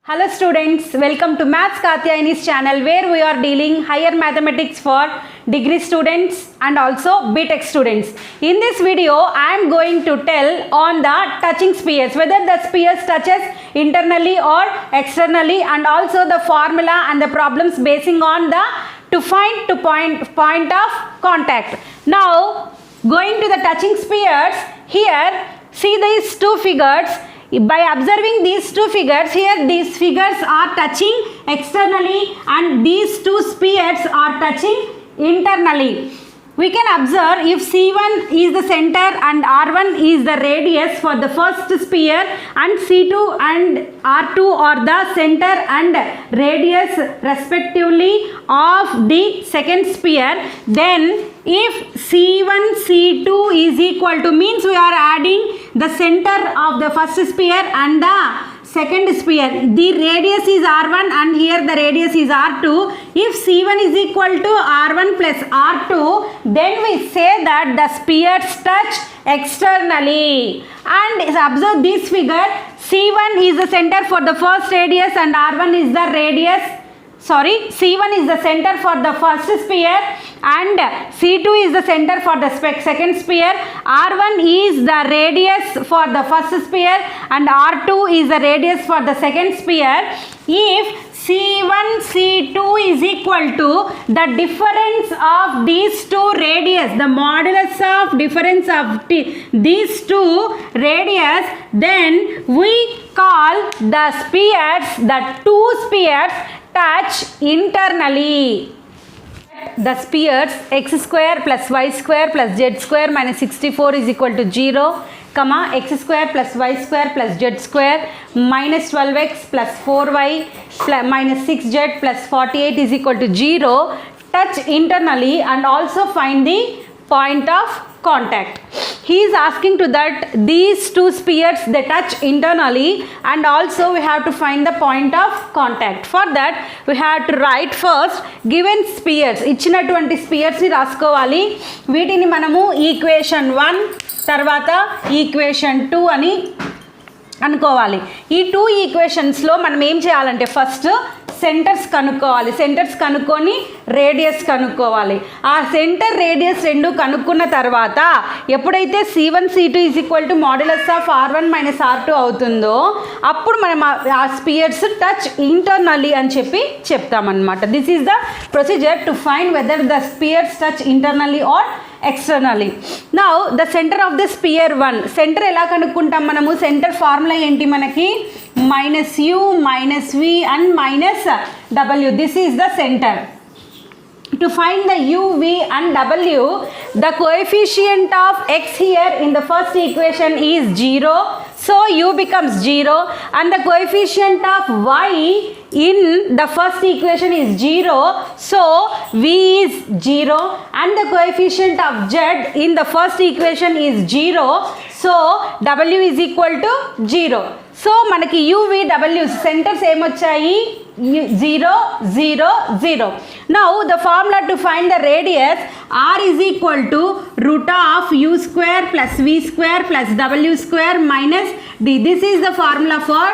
Hello students, welcome to Maths Katyayani's channel where we are dealing higher mathematics for degree students and also BTech students. In this video, I am going to tell on the touching spheres, whether the spheres touches internally or externally, and also the formula and the problems basing on the to find point of contact. Now, going to the touching spheres, here see these two figures. By observing these two figures, here these figures are touching externally and these two spheres are touching internally. We can observe if C1 is the center and R1 is the radius for the first sphere and C2 and R2 are the center and radius respectively of the second sphere, then if C1 C2 is equal to, means we are adding the center of the first sphere and the second sphere, the radius is R1 and here the radius is R2. If C1 is equal to R1 plus R2, then we say that the spheres touch externally. And observe this figure, C1 is the center for the first radius and R1 is the radius. C1 is the center for the first sphere and C2 is the center for the second sphere. R1 is the radius for the first sphere and R2 is the radius for the second sphere. If C1, C2 is equal to the difference of these two radius, the modulus of difference of these two radius, then we call the spheres, the two spheres touch internally. The spheres x square plus y square plus z square minus 64 is equal to 0, comma x square plus y square plus z square minus 12x plus 4y minus 6z plus 48 is equal to 0 touch internally, and also find the point of contact. He is asking to that these two spheres they touch internally, and also we have to find the point of contact. For that we have to write first given spheres, ఇచ్చినటువంటి spheres ని రాసుకోవాలి. వీటిని మనము equation 1 తర్వాత equation 2 అని అనుకోవాలి. ఈ two ఈక్వేషన్స్లో మనం ఏం చేయాలంటే ఫస్ట్ సెంటర్స్ కనుక్కోవాలి. సెంటర్స్ కనుక్కొని రేడియస్ కనుక్కోవాలి. ఆ సెంటర్ రేడియస్ రెండు కనుక్కున్న తర్వాత ఎప్పుడైతే C1 C2 is equal to modulus of R1 minus R2 అవుతుందో అప్పుడు మనం ఆ స్పియర్స్ టచ్ ఇంటర్నల్లీ అని చెప్పి చెప్తామన్నమాట. This is the procedure to find whether the spheres touch internally or externally. Now the center of the sphere 1, center ఎలా కనుక్కుంటాం మనము? Centre formula ఏంటి మనకి? minus u minus v and minus w. This is the center. To find the u, v and w, the coefficient of x here in the first equation is 0, so u becomes 0, and the coefficient of y in the first equation is 0, so v is 0, and the coefficient of z in the first equation is 0, so w is equal to 0. So మనకి UVW centres ఏమొచ్చాయి? 0 0 0. Now the formula to find the radius R is equal to root of u square plus v square plus w square minus d. This is the formula for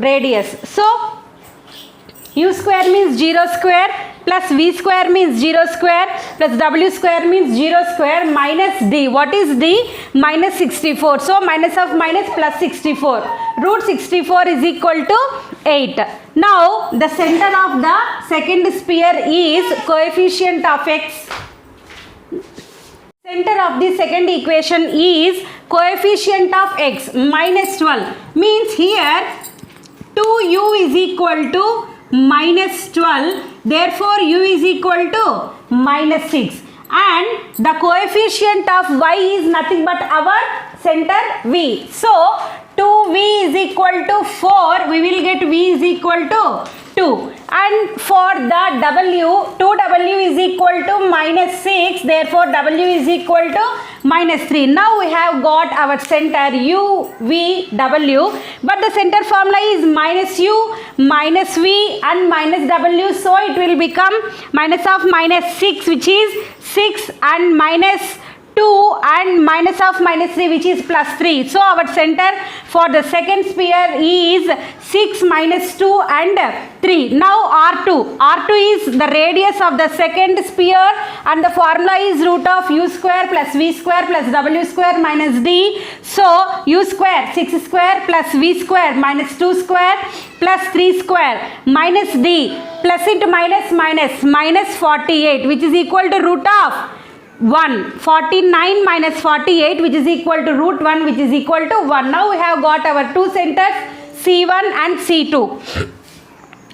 radius. So u square means 0 square plus v square means 0 square plus w square means 0 square minus d. What is d? Minus 64. So minus of minus plus 64. Root 64 is equal to 8. Now the center of the second sphere is coefficient of x. Center of the second equation is coefficient of x minus 12. Means here 2u is equal to minus 12, therefore u is equal to minus 6, and the coefficient of y is nothing but our center v. So 2v is equal to 4, we will get v is equal to 2, and for the w, 2w is equal to minus 6, therefore w is equal to minus 3. Now we have got our center u, v, w, but the center formula is minus u, minus v and minus w, so it will become minus of minus 6, which is 6, and minus 2 and minus of minus 3, which is plus 3. So our center for the second sphere is 6 minus 2 and 3. Now R2. R2 is the radius of the second sphere and the formula is root of u square plus v square plus w square minus d. So u square 6 square plus v square minus 2 square plus 3 square minus d plus into minus minus 48, which is equal to root of 1. 49 minus 48, which is equal to root 1, which is equal to 1. Now we have got our two centers C1 and C2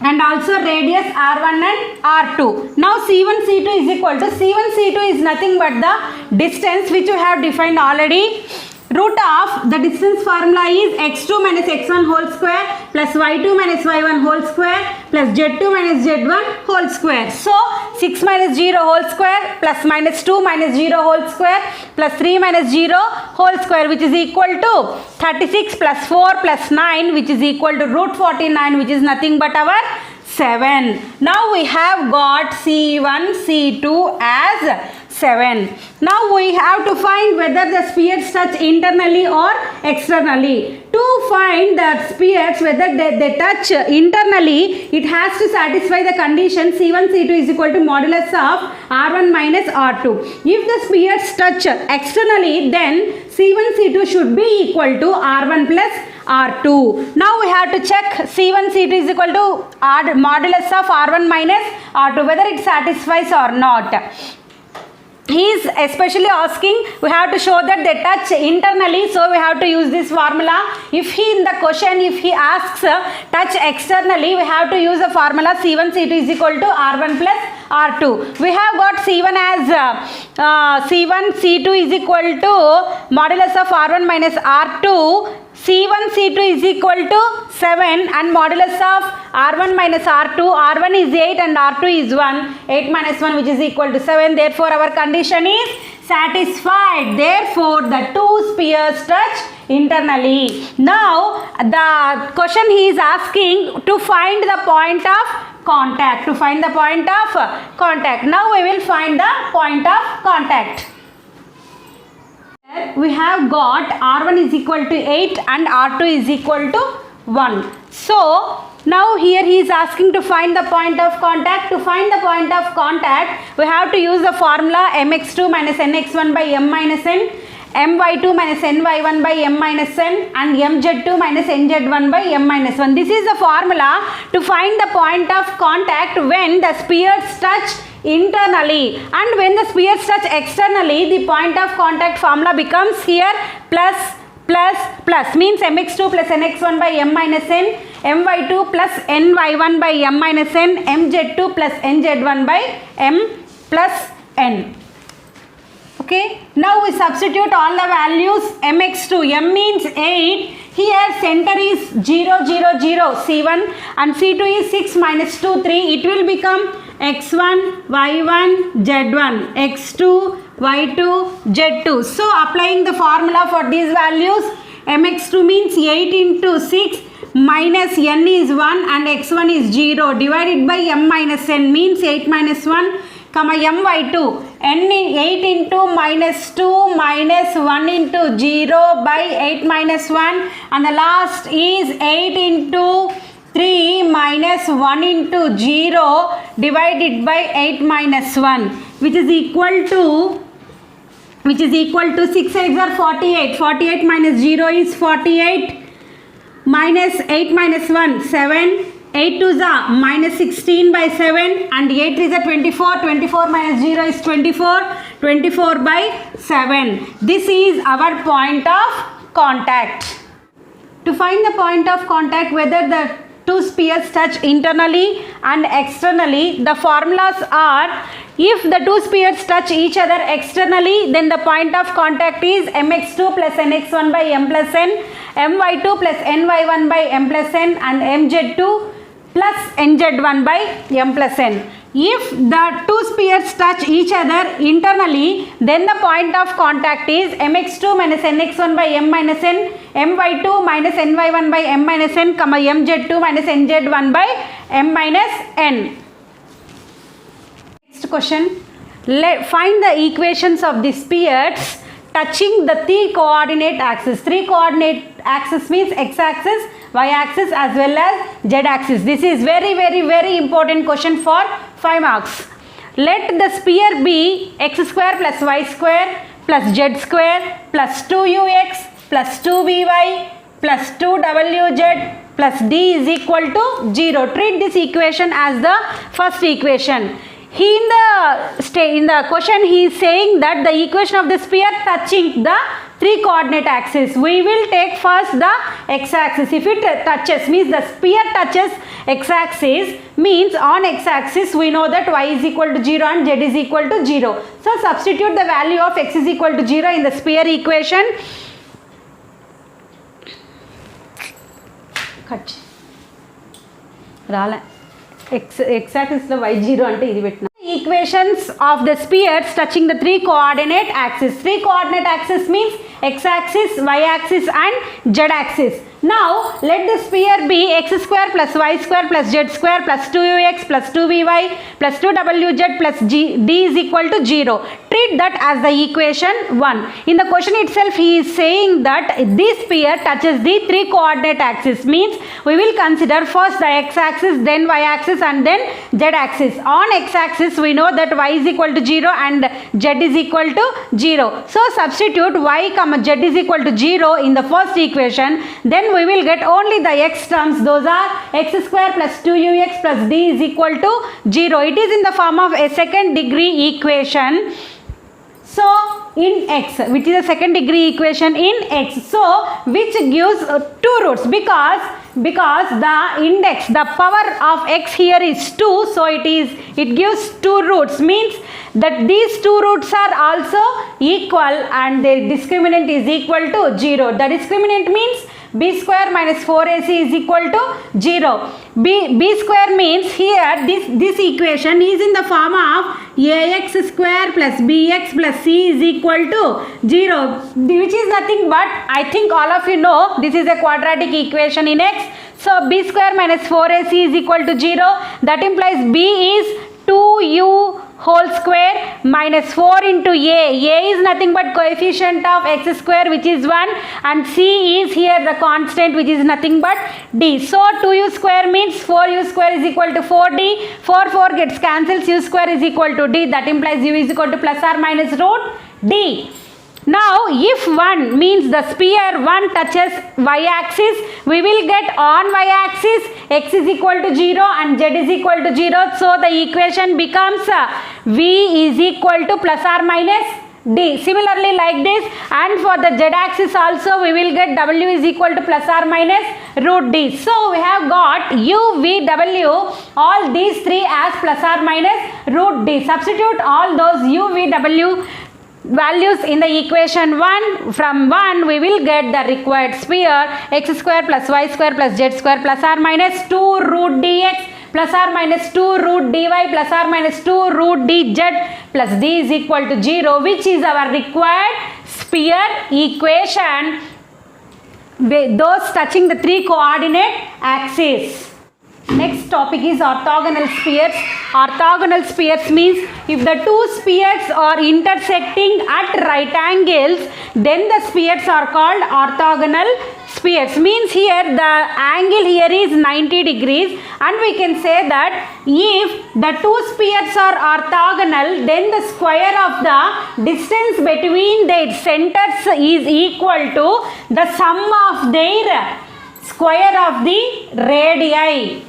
and also radius R1 and R2. Now C1 C2 is equal to C1 C2 is nothing but the distance which we have defined already. Root of the distance formula is x2 minus x1 whole square plus y2 minus y1 whole square plus z2 minus z1 whole square. So 6 minus 0 whole square plus minus 2 minus 0 whole square plus 3 minus 0 whole square, which is equal to 36 plus 4 plus 9, which is equal to root 49, which is nothing but our 7. Now we have got C1 C2 as 7. Now we have to find whether the spheres touch internally or externally. To find the spheres whether they touch internally, it has to satisfy the condition C1 C2 is equal to modulus of R1 minus R2. If the spheres touch externally, then C1 C2 should be equal to R1 plus R2. Now we have to check C1 C2 is equal to modulus of R1 minus R2, whether it satisfies or not. He is especially asking, we have to show that they touch internally, so we have to use this formula. If he in the question, if he asks touch externally, we have to use the formula C1 C2 is equal to R1 plus R2. We have got C1 as C1 C2 is equal to modulus of R1 minus R2. C1 C2 is equal to 7 and modulus of R1 minus R2. R1 is 8 and R2 is 1. 8 minus 1, which is equal to 7. Therefore, our condition is satisfied. Therefore, the two spheres touch internally. Now, the question he is asking to find the point of contact. To find the point of contact. Now, we will find the point of contact. We have got R1 is equal to 8 and R2 is equal to 1. So, now here he is asking to find the point of contact. To find the point of contact, we have to use the formula mx2 minus nx1 by m minus n, my2 minus ny1 by m minus n and mz2 minus nz1 by m minus 1. This is the formula to find the point of contact when the spheres touch internally, and when the spheres touch externally, the point of contact formula becomes here plus means mx2 plus nx1 by m minus n, my2 plus ny1 by m minus n, mz2 plus nz1 by m plus n. Okay, now we substitute all the values. Mx2, m means 8, here center is 0 0 0 C1 and C2 is 6 minus 2 3. It will become x1 y1 z1, x2 y2 z2. So applying the formula for these values, mx2 means 8 into 6 minus n is 1 and x1 is 0 divided by m minus n means 8 minus 1 comma my2, n 8 into minus 2 minus 1 into 0 by 8 minus 1 and the last is 8 into 3 minus 1 into 0 divided by 8 minus 1, which is equal to 6 eggs are 48. 48 minus 0 is 48 minus 8 minus 1 7. 8 to the minus 16 by 7 and 8 is a 24. 24 minus 0 is 24. 24 by 7. This is our point of contact. To find the point of contact, whether the two spheres touch internally and externally, the formulas are: if the two spheres touch each other externally, then the point of contact is mx2 plus nx1 by m plus n, my2 plus ny1 by m plus n and mz2 plus nz1 by m plus n. If the two spheres touch each other internally, then the point of contact is mx2 minus nx1 by m minus n, my2 minus ny1 by m minus n, mz2 minus nz1 by m minus n. Next question. find the equations of the spheres touching the three coordinate axis. Three coordinate axis means x-axis, y-axis as well as z-axis. This is very important question for 5 marks. Let the sphere be x square plus y square plus z square plus 2ux plus 2vy plus 2wz plus d is equal to 0. Treat this equation as the first equation. In the question he is saying that the equation of the sphere touching the three coordinate axis. We will take first the x-axis. If it touches, means the sphere touches x-axis, means on x-axis we know that y is equal to 0 and z is equal to 0. So substitute the value of x is equal to 0 in the sphere equation. Cut. X-axis the y 0 ante idi petna. Equations of the spheres touching the three coordinate axis. Three coordinate axis means x-axis, y-axis and z-axis. Now let the sphere be x square plus y square plus z square plus 2ux plus 2vy plus 2wz plus d is equal to 0. Treat that as the equation 1. In the question itself he is saying that this sphere touches the three coordinate axis, means we will consider first the x-axis, then y-axis and then z-axis. On x-axis we know that y is equal to 0 and z is equal to 0. So substitute y comma z is equal to 0 in the first equation. Then we will get only the x terms. Those are x square plus 2ux plus d is equal to 0. It is in the form of a second degree equation. So in x, which is a second degree equation in x. So which gives two roots, because the index, the power of x here is 2. So it gives two roots, means that these two roots are also equal and their discriminant is equal to 0. The discriminant means b square minus 4ac is equal to 0. b square means here this equation is in the form of ax square plus bx plus c is equal to 0, which is nothing but, I think all of you know, this is a quadratic equation in x. So b square minus 4ac is equal to 0. That implies b is 2u whole square minus 4 into a. A is nothing but coefficient of x square, which is 1, and c is here the constant, which is nothing but d. So 2u square means 4u square is equal to 4d. 4 gets cancelled, u square is equal to d. That implies u is equal to plus or minus root d. Now if 1 means the sphere 1 touches y-axis, we will get on y-axis x is equal to 0 and z is equal to 0. So the equation becomes v is equal to plus or minus d. Similarly like this, and for the z-axis also we will get w is equal to plus or minus root d. So we have got u, v, w, all these three as plus or minus root d. Substitute all those u, v, w values in the equation 1. From 1 we will get the required sphere x square plus y square plus z square plus or minus 2 root dx plus or minus 2 root dy plus or minus 2 root dz plus d is equal to 0, which is our required sphere equation, those touching the three coordinate axes. Next topic is orthogonal spheres. Orthogonal spheres means if the two spheres are intersecting at right angles, then the spheres are called orthogonal spheres. Means here the angle here is 90 degrees, and we can say that if the two spheres are orthogonal, then the square of the distance between their centers is equal to the sum of their square of the radii.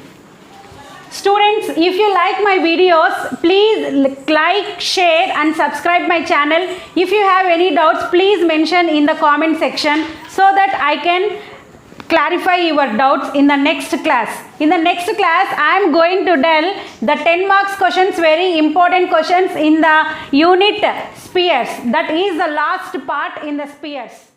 Students, if you like my videos, please like, share and subscribe my channel. If you have any doubts, please mention in the comment section so that I can clarify your doubts in the next class. In the next class, I am going to tell the 10 marks questions, very important questions in the unit spheres. That is the last part in the spheres.